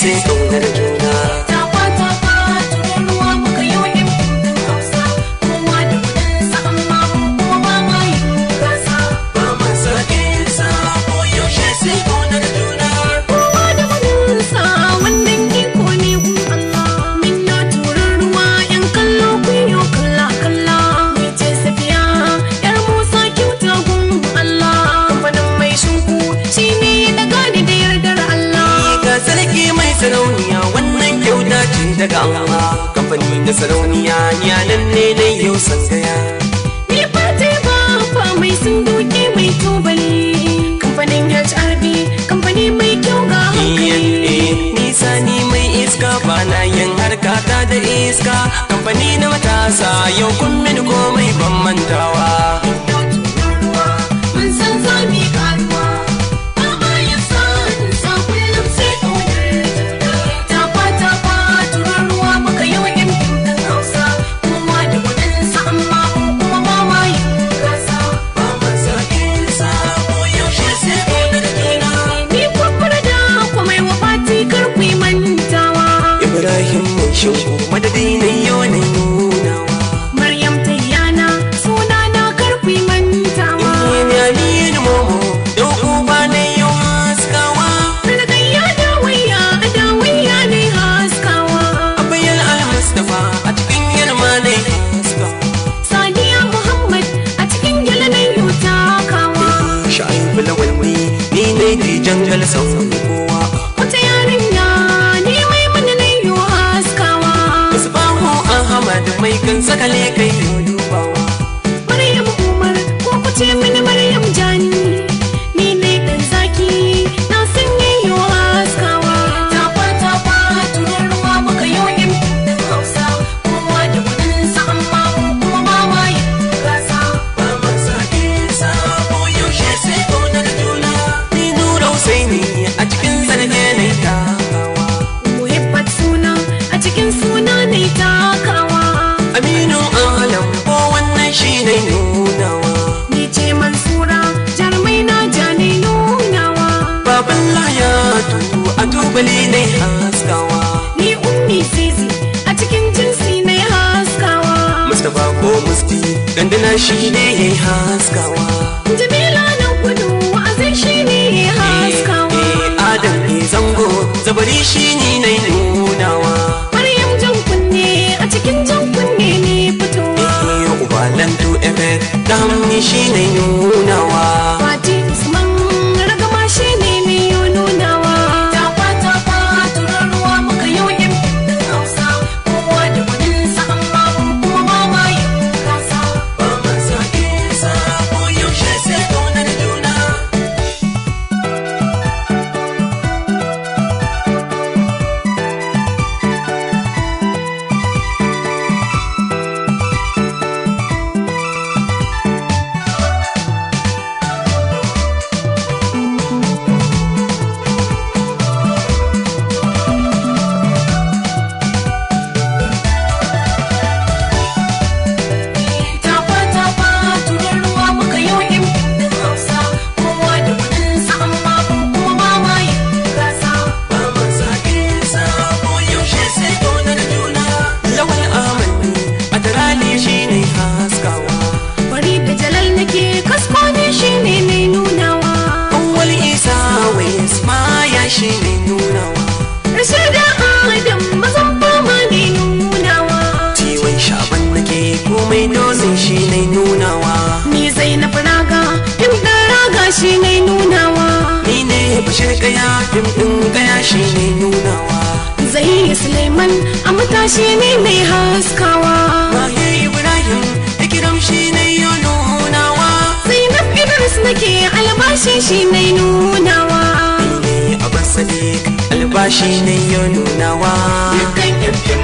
sai kaunar juna. tururuwa muka yi wa ɗin Hausa, kowa da kudinsa amma kuma ba ma yin gasa. Ba ma sake sa ko yaushe sai kaunar juna. Kowa da kudinsa wannan iko ne gun Allah. Min na tururuwa yan kallo kuyo kalla kalla. Ni ce Safiya yar Musa kyauta gun Allah. Kamfanin mai shinku shi ne da gane da yardar Allah. Ga sarki mai sarauniya wannan kyauta ce daga Allah. Kamfani da sarauniya ni nan ne na yau sangaya. Ni fate ba mai sunduki mai tubali. Kamfanin HRB kamfani mai kyau ga hankali. Nisa ni mai iska ba na yin harkata da iska. Kamfani na matasa yau kun mini komai ban mantawa. Mun san za mu yi karuwa. Ba ma yin sa kullum sai ƙaunar juna. Tafa tururuwa muka yi wa ɗin Hausa. Kowa da kuɗinsa amma kuma ba ma yin gasa. Ba ma sake sa ko yaushe sai kaunar juna. Ni kwakwar da kuma yi wa fati kar ku yi mantawa. Ibrahim mai shauku madadi na yau na nunawa. Maryam Tayyana sunana kar ku yi mantawa. Yin momo don uba na yau haskawa. Ragayya dawayya ne haskawa. Abayar al-Mustapha a cikin yalma na haskawa. Sadiya Muhammad a cikin gyalanan yau takawa. Sha'ibu lawalni ni ne dijan galsan kowa. Wata yarinya ni mai mana na yau haskawa. Musbahu Ahmad mai kan sakale kai dubawa. Maryam Umar ko ku ce mini Maryam Jani. Ni ne dan zaki na san yau haskawa. Tafa tururuwa muka yi wa ɗin Hausa. Kowa da kudinsa amma kuma ba ma yin gasa. Ba ma sake sa ko yaushe sai kaunar juna. Ni Nura Husaini a cikin zarge na takawa. Muhibbat suna a cikin suna ne takawa. Aminu Alam ko wannan shi ne nunawa. Ni ce Mansura jarumai na jani nunawa. Baban Layatu a tubali ne haskawa. Ni ummi zizi a cikin jinsi ne haskawa. Mustapha ko Musti gandana shi ne haskawa. Jamila na gudu wa'azin shi ne haskawa. Adam ne zango zabari shi ne nunawa. Maryam jan kunne a cikin jan kunne ne fitowa. Ubalan to effect damni shi ne nunawa. Fati Usman ragama shi ne mai yi nunawa. Tafa tururuwa muka yi wa ɗin Hausa. Kowa da kudinsa amma kuma ba ma yin gasa. Ba ma sake sa ko yaushe sai kaunar juna. Tafa tururuwa muka yi wa ɗin Hausa. Kowa da kudinsa amma kuma ba ma yin gasa. Ba ma sake sa ko yaushe sai kaunar juna. Lawal Ahmad a tarali shi ne haskawa. Bari da Jalal nake kasko ne shi ne mai nunawa. Awwal Isa wai Ismaya shi ne nunawa. Rashida Adam mazan fama ne nunawa. Ciwon shaban nake komai dozin shi ne nunawa. Ni Zainab Raga fim ɗin raga shi ne nunawa. Ni ne Bashir Kaya fim ɗin Kaya shi ne nunawa. Zai Suleiman a matashi ne mai haskawa. Mahe Ibrahim Ikiram shi ne yo nunawa. Zainab Idris nake albashi shi ne nunawa. Ni ne Abbas Sadiq albashi ne yo nunawa. Dukkan yan fim